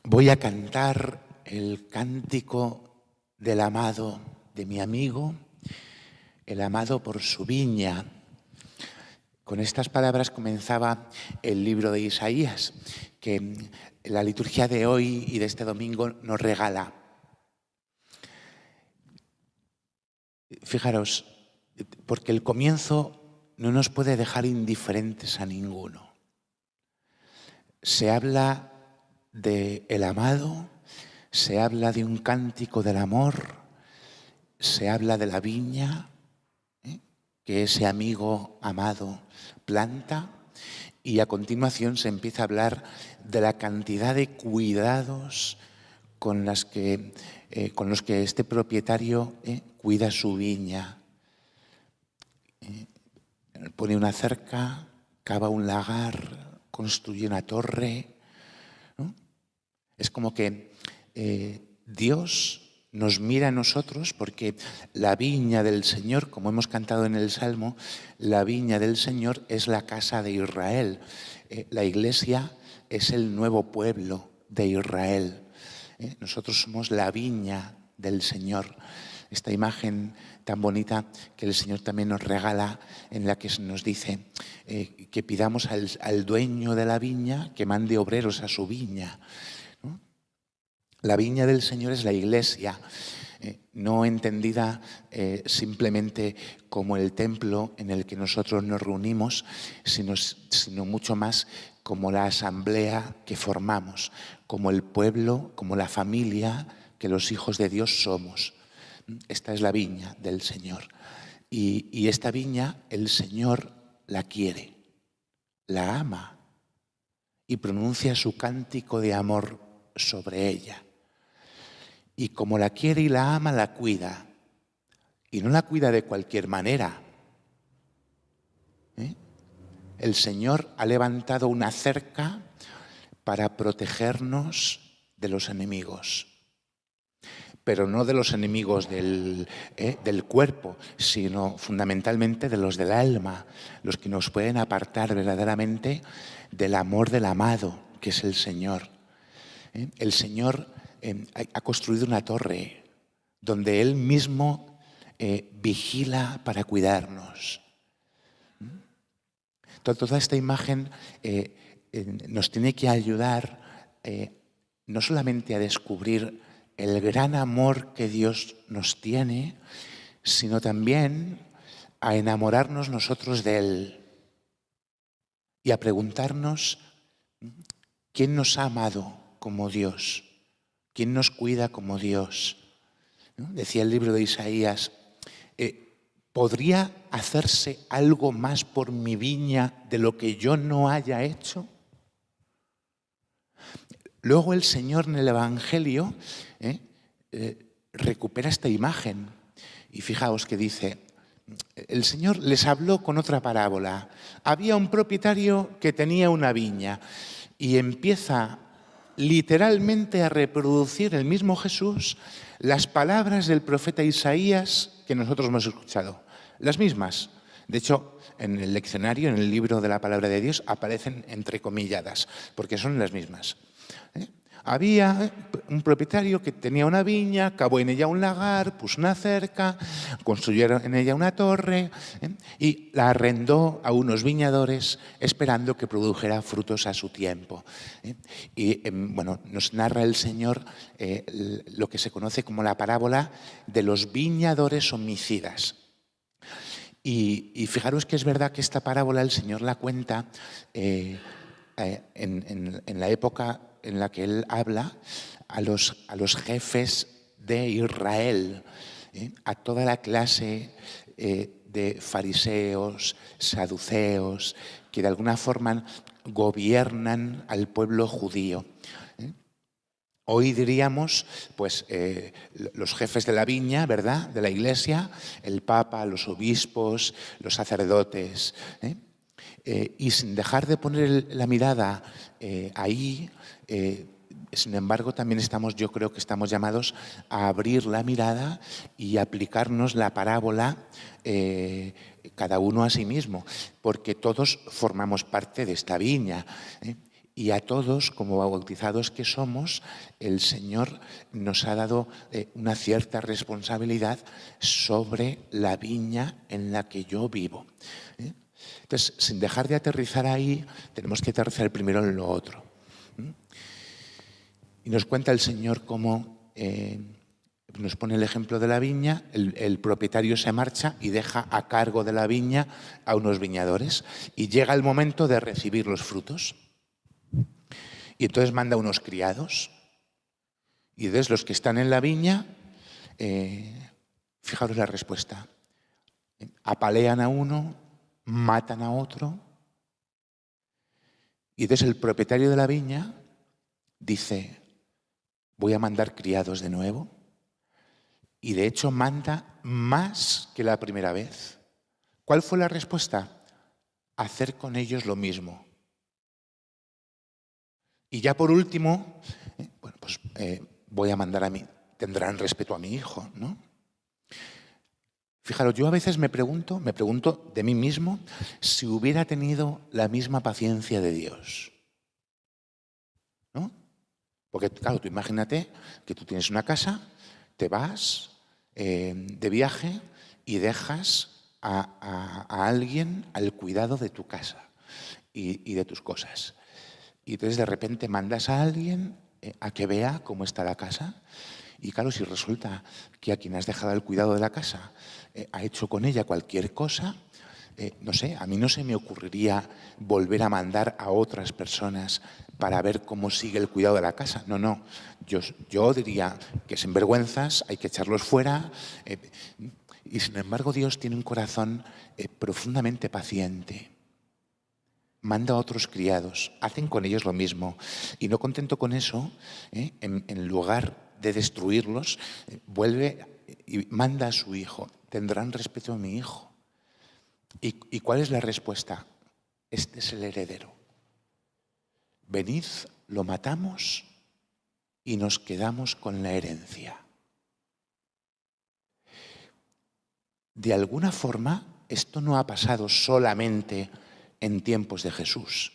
Voy a cantar el cántico del amado, de mi amigo, el amado por su viña. Con estas palabras comenzaba el libro de Isaías, que la liturgia de hoy y de este domingo nos regala. Fijaros, porque el comienzo no nos puede dejar indiferentes a ninguno. Se habla del amado, se habla de un cántico del amor, se habla de la viña, que ese amigo amado planta, y a continuación se empieza a hablar de la cantidad de cuidados con los que este propietario cuida su viña. Pone una cerca, cava un lagar, construye una torre, ¿no? Es como que Dios nos mira a nosotros, porque la viña del Señor, como hemos cantado en el Salmo, la viña del Señor es la casa de Israel. La iglesia es el nuevo pueblo de Israel. Nosotros somos la viña del Señor. Esta imagen tan bonita que el Señor también nos regala, en la que nos dice que pidamos al dueño de la viña que mande obreros a su viña, ¿no? La viña del Señor es la iglesia, no entendida simplemente como el templo en el que nosotros nos reunimos, sino mucho más como la asamblea que formamos, como el pueblo, como la familia que los hijos de Dios somos. Esta es la viña del Señor. Y esta viña el Señor la quiere, la ama y pronuncia su cántico de amor sobre ella. Y como la quiere y la ama, la cuida. Y no la cuida de cualquier manera. El Señor ha levantado una cerca para protegernos de los enemigos. Pero no de los enemigos del cuerpo, sino fundamentalmente de los del alma, los que nos pueden apartar verdaderamente del amor del amado, que es el Señor. El Señor ha construido una torre donde Él mismo vigila para cuidarnos. Toda esta imagen nos tiene que ayudar no solamente a descubrir el gran amor que Dios nos tiene, sino también a enamorarnos nosotros de Él y a preguntarnos quién nos ha amado como Dios, quién nos cuida como Dios, ¿no? Decía el libro de Isaías, ¿podría hacerse algo más por mi viña de lo que yo no haya hecho? Luego el Señor en el Evangelio recupera esta imagen y fijaos que dice, el Señor les habló con otra parábola. Había un propietario que tenía una viña y empieza literalmente a reproducir el mismo Jesús las palabras del profeta Isaías que nosotros hemos escuchado, las mismas. De hecho, en el leccionario, en el libro de la palabra de Dios, aparecen entrecomilladas, porque son las mismas. Había un propietario que tenía una viña, cavó en ella un lagar, puso una cerca, construyeron en ella una torre y la arrendó a unos viñadores esperando que produjera frutos a su tiempo. Y bueno, nos narra el Señor lo que se conoce como la parábola de los viñadores homicidas. Y fijaros que es verdad que esta parábola el Señor la cuenta en la época en la que Él habla a los jefes de Israel, a toda la clase de fariseos, saduceos, que de alguna forma gobiernan al pueblo judío. Hoy diríamos, pues, los jefes de la viña, ¿verdad?, de la iglesia, el Papa, los obispos, los sacerdotes, y sin dejar de poner la mirada ahí, sin embargo, también yo creo que estamos llamados a abrir la mirada y aplicarnos la parábola cada uno a sí mismo, porque todos formamos parte de esta viña. Y a todos, como bautizados que somos, el Señor nos ha dado una cierta responsabilidad sobre la viña en la que yo vivo. Entonces, sin dejar de aterrizar ahí, tenemos que aterrizar primero en lo otro. Y nos cuenta el Señor cómo nos pone el ejemplo de la viña, el propietario se marcha y deja a cargo de la viña a unos viñadores. Y llega el momento de recibir los frutos. Y entonces manda unos criados. Y desde los que están en la viña, fijaros la respuesta. Apalean a uno, matan a otro. Y entonces el propietario de la viña dice, voy a mandar criados de nuevo. Y de hecho manda más que la primera vez. ¿Cuál fue la respuesta? Hacer con ellos lo mismo. Y ya por último, voy a mandar a mí, tendrán respeto a mi hijo, ¿no? Fijaros, yo a veces me pregunto de mí mismo si hubiera tenido la misma paciencia de Dios, ¿no? Porque claro, tú imagínate que tú tienes una casa, te vas de viaje y dejas a alguien al cuidado de tu casa y de tus cosas. Y entonces de repente mandas a alguien a que vea cómo está la casa. Y claro, si resulta que a quien has dejado el cuidado de la casa ha hecho con ella cualquier cosa, no sé, a mí no se me ocurriría volver a mandar a otras personas para ver cómo sigue el cuidado de la casa. No, yo diría que sinvergüenzas, hay que echarlos fuera. Y sin embargo Dios tiene un corazón profundamente paciente. Manda a otros criados, hacen con ellos lo mismo. Y no contento con eso, en lugar de destruirlos, vuelve y manda a su hijo. Tendrán respeto a mi hijo. ¿Y cuál es la respuesta? Este es el heredero. Venid, lo matamos y nos quedamos con la herencia. De alguna forma, esto no ha pasado solamente en tiempos de Jesús.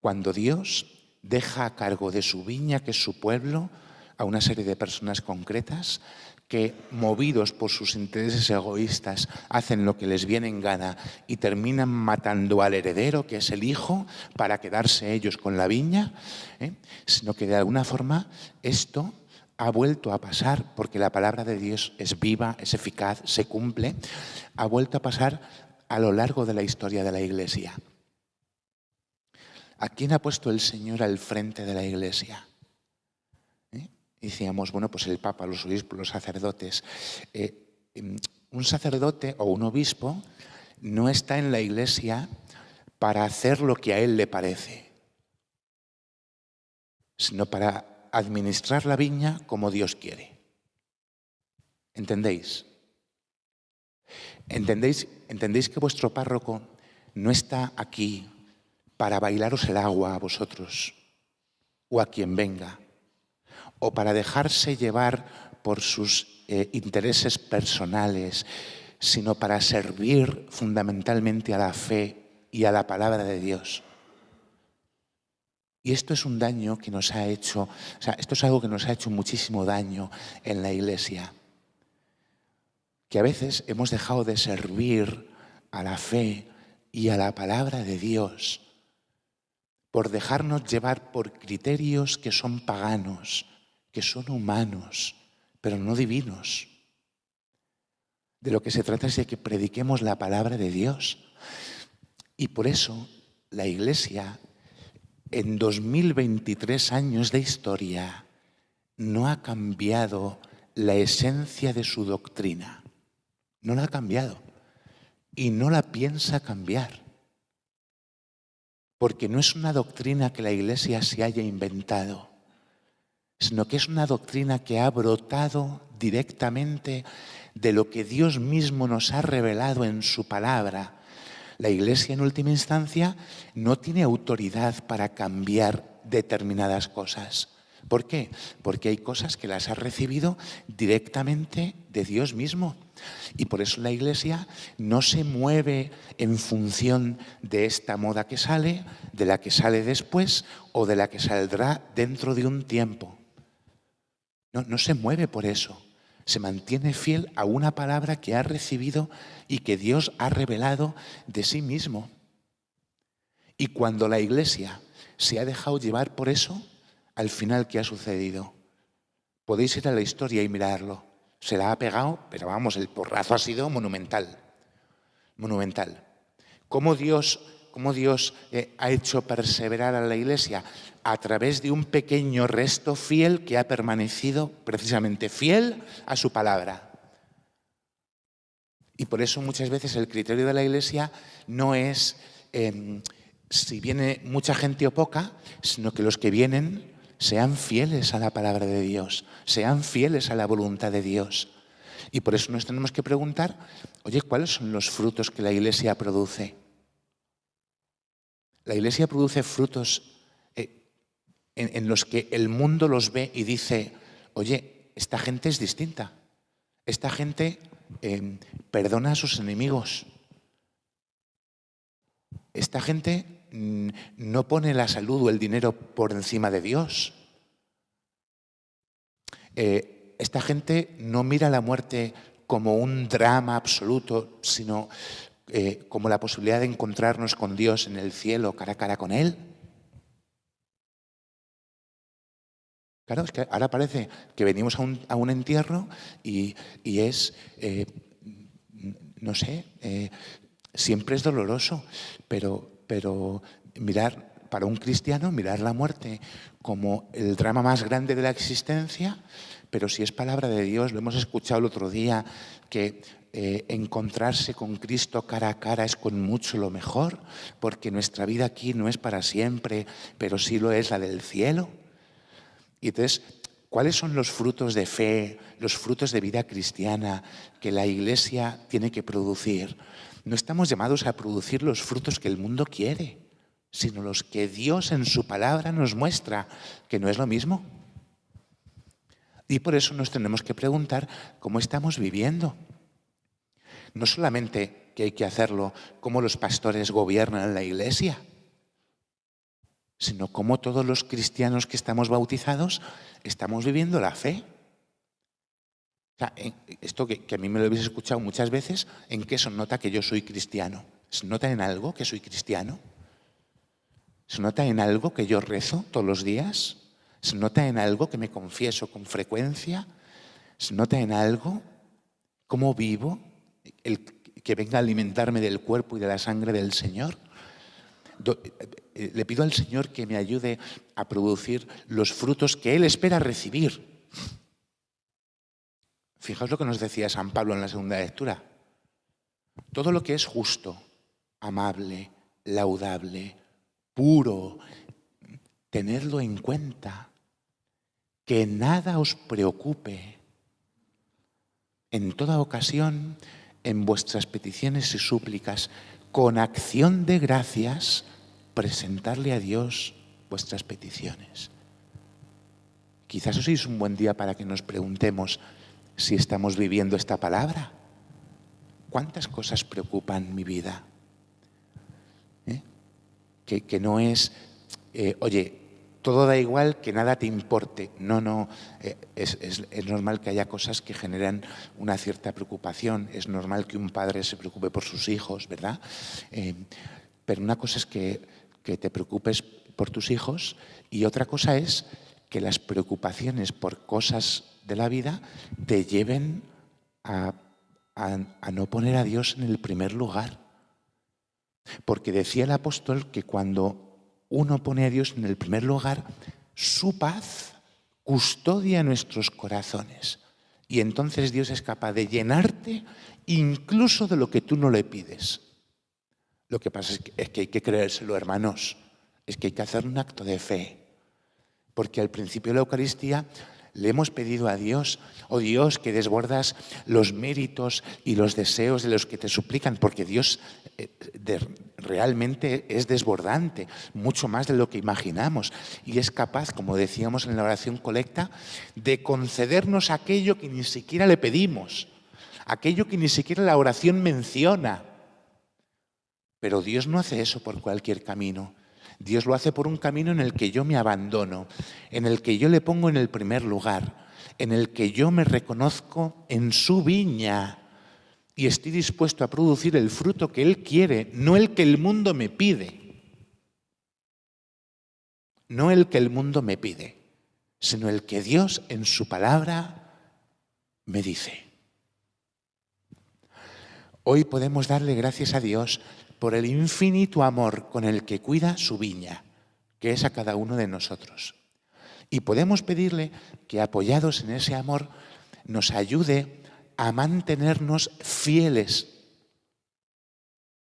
Cuando Dios deja a cargo de su viña, que es su pueblo, a una serie de personas concretas que, movidos por sus intereses egoístas, hacen lo que les viene en gana y terminan matando al heredero, que es el hijo, para quedarse ellos con la viña, sino que de alguna forma esto ha vuelto a pasar, porque la palabra de Dios es viva, es eficaz, se cumple, ha vuelto a pasar a lo largo de la historia de la Iglesia. ¿A quién ha puesto el Señor al frente de la Iglesia? Decíamos, bueno, pues el Papa, los obispos, los sacerdotes. Un sacerdote o un obispo no está en la Iglesia para hacer lo que a él le parece, sino para administrar la viña como Dios quiere. ¿Entendéis? ¿Entendéis que vuestro párroco no está aquí para bailaros el agua a vosotros o a quien venga, o para dejarse llevar por sus intereses personales, sino para servir fundamentalmente a la fe y a la palabra de Dios? Y esto es un daño que nos ha hecho, esto es algo que nos ha hecho muchísimo daño en la Iglesia. Que a veces hemos dejado de servir a la fe y a la palabra de Dios por dejarnos llevar por criterios que son paganos, que son humanos, pero no divinos. De lo que se trata es de que prediquemos la palabra de Dios. Y por eso la Iglesia, en 2023 años de historia, no ha cambiado la esencia de su doctrina. No la ha cambiado y no la piensa cambiar, porque no es una doctrina que la Iglesia se haya inventado, sino que es una doctrina que ha brotado directamente de lo que Dios mismo nos ha revelado en su palabra. La Iglesia, en última instancia, no tiene autoridad para cambiar determinadas cosas. ¿Por qué? Porque hay cosas que las has recibido directamente de Dios mismo. Y por eso la Iglesia no se mueve en función de esta moda que sale, de la que sale después o de la que saldrá dentro de un tiempo. No se mueve por eso. Se mantiene fiel a una palabra que ha recibido y que Dios ha revelado de sí mismo. Y cuando la Iglesia se ha dejado llevar por eso, al final, ¿qué ha sucedido? Podéis ir a la historia y mirarlo. Se la ha pegado, pero vamos, el porrazo ha sido monumental. Monumental. ¿Cómo Dios ha hecho perseverar a la Iglesia? A través de un pequeño resto fiel que ha permanecido precisamente fiel a su palabra. Y por eso muchas veces el criterio de la Iglesia no es si viene mucha gente o poca, sino que los que vienen sean fieles a la palabra de Dios, sean fieles a la voluntad de Dios. Y por eso nos tenemos que preguntar, oye, ¿cuáles son los frutos que la Iglesia produce? La Iglesia produce frutos en los que el mundo los ve y dice, oye, esta gente es distinta. Esta gente perdona a sus enemigos. Esta gente no pone la salud o el dinero por encima de Dios. Esta gente no mira la muerte como un drama absoluto, sino como la posibilidad de encontrarnos con Dios en el cielo, cara a cara con Él. Claro, es que ahora parece que venimos a un entierro y es, no sé, siempre es doloroso, pero para un cristiano, mirar la muerte como el drama más grande de la existencia, pero si es palabra de Dios, lo hemos escuchado el otro día, que encontrarse con Cristo cara a cara es con mucho lo mejor, porque nuestra vida aquí no es para siempre, pero sí lo es la del cielo. Y entonces, ¿cuáles son los frutos de fe, los frutos de vida cristiana que la Iglesia tiene que producir? No estamos llamados a producir los frutos que el mundo quiere, sino los que Dios en su palabra nos muestra, que no es lo mismo. Y por eso nos tenemos que preguntar cómo estamos viviendo. No solamente que hay que hacerlo como los pastores gobiernan la Iglesia, sino cómo todos los cristianos que estamos bautizados estamos viviendo la fe. O sea, esto que a mí me lo habéis escuchado muchas veces, ¿en qué se nota que yo soy cristiano? ¿Se nota en algo que soy cristiano? ¿Se nota en algo que yo rezo todos los días? ¿Se nota en algo que me confieso con frecuencia? ¿Se nota en algo cómo vivo el que venga a alimentarme del cuerpo y de la sangre del Señor? Le pido al Señor que me ayude a producir los frutos que Él espera recibir. Fijaos lo que nos decía San Pablo en la segunda lectura. Todo lo que es justo, amable, laudable, puro, tenedlo en cuenta, que nada os preocupe. En toda ocasión, en vuestras peticiones y súplicas, con acción de gracias, presentarle a Dios vuestras peticiones. Quizás hoy es un buen día para que nos preguntemos si estamos viviendo esta palabra. ¿Cuántas cosas preocupan mi vida? Que no es, oye, todo da igual, que nada te importe. No, es normal que haya cosas que generan una cierta preocupación. Es normal que un padre se preocupe por sus hijos, ¿verdad? Pero una cosa es que te preocupes por tus hijos y otra cosa es que las preocupaciones por cosas de la vida te lleven a no poner a Dios en el primer lugar. Porque decía el apóstol que cuando uno pone a Dios en el primer lugar, su paz custodia nuestros corazones. Y entonces Dios es capaz de llenarte incluso de lo que tú no le pides. Lo que pasa es que hay que creérselo, hermanos. Es que hay que hacer un acto de fe. Porque al principio de la Eucaristía Le hemos pedido a Dios, oh Dios, que desbordas los méritos y los deseos de los que te suplican, porque Dios realmente es desbordante, mucho más de lo que imaginamos, y es capaz, como decíamos en la oración colecta, de concedernos aquello que ni siquiera le pedimos, aquello que ni siquiera la oración menciona. Pero Dios no hace eso por cualquier camino. Dios lo hace por un camino en el que yo me abandono, en el que yo le pongo en el primer lugar, en el que yo me reconozco en su viña y estoy dispuesto a producir el fruto que Él quiere, no el que el mundo me pide. No el que el mundo me pide, sino el que Dios en su palabra me dice. Hoy podemos darle gracias a Dios por el infinito amor con el que cuida su viña, que es a cada uno de nosotros. Y podemos pedirle que, apoyados en ese amor, nos ayude a mantenernos fieles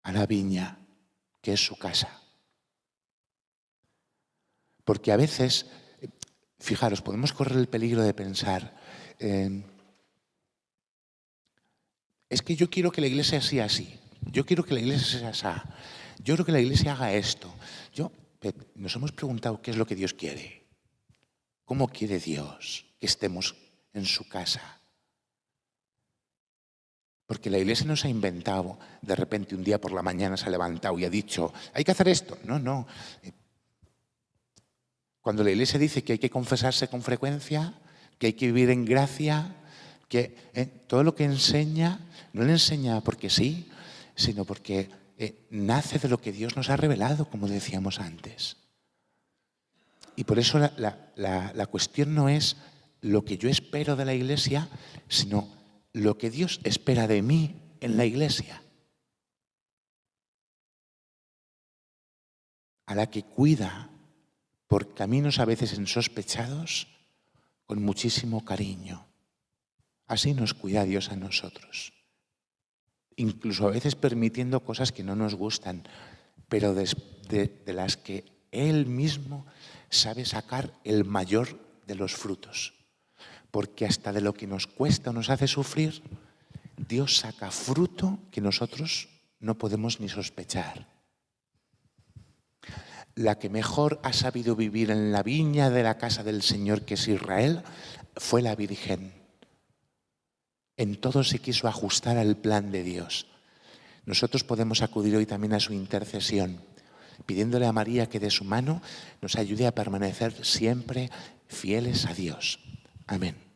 a la viña, que es su casa. Porque a veces, fijaros, podemos correr el peligro de pensar, es que yo quiero que la iglesia sea así. Yo quiero que la iglesia sea así. Yo quiero que la iglesia haga esto. Nos hemos preguntado qué es lo que Dios quiere. ¿Cómo quiere Dios que estemos en su casa? Porque la iglesia no se ha inventado, de repente un día por la mañana se ha levantado y ha dicho, hay que hacer esto. No. Cuando la iglesia dice que hay que confesarse con frecuencia, que hay que vivir en gracia, que todo lo que enseña, no le enseña porque sí, sino porque nace de lo que Dios nos ha revelado, como decíamos antes. Y por eso la cuestión no es lo que yo espero de la iglesia, sino lo que Dios espera de mí en la iglesia, a la que cuida por caminos a veces insospechados con muchísimo cariño. Así nos cuida Dios a nosotros. Incluso a veces permitiendo cosas que no nos gustan, pero de las que Él mismo sabe sacar el mayor de los frutos. Porque hasta de lo que nos cuesta o nos hace sufrir, Dios saca fruto que nosotros no podemos ni sospechar. La que mejor ha sabido vivir en la viña de la casa del Señor, que es Israel, fue la Virgen. En todo se quiso ajustar al plan de Dios. Nosotros podemos acudir hoy también a su intercesión, pidiéndole a María que de su mano nos ayude a permanecer siempre fieles a Dios. Amén.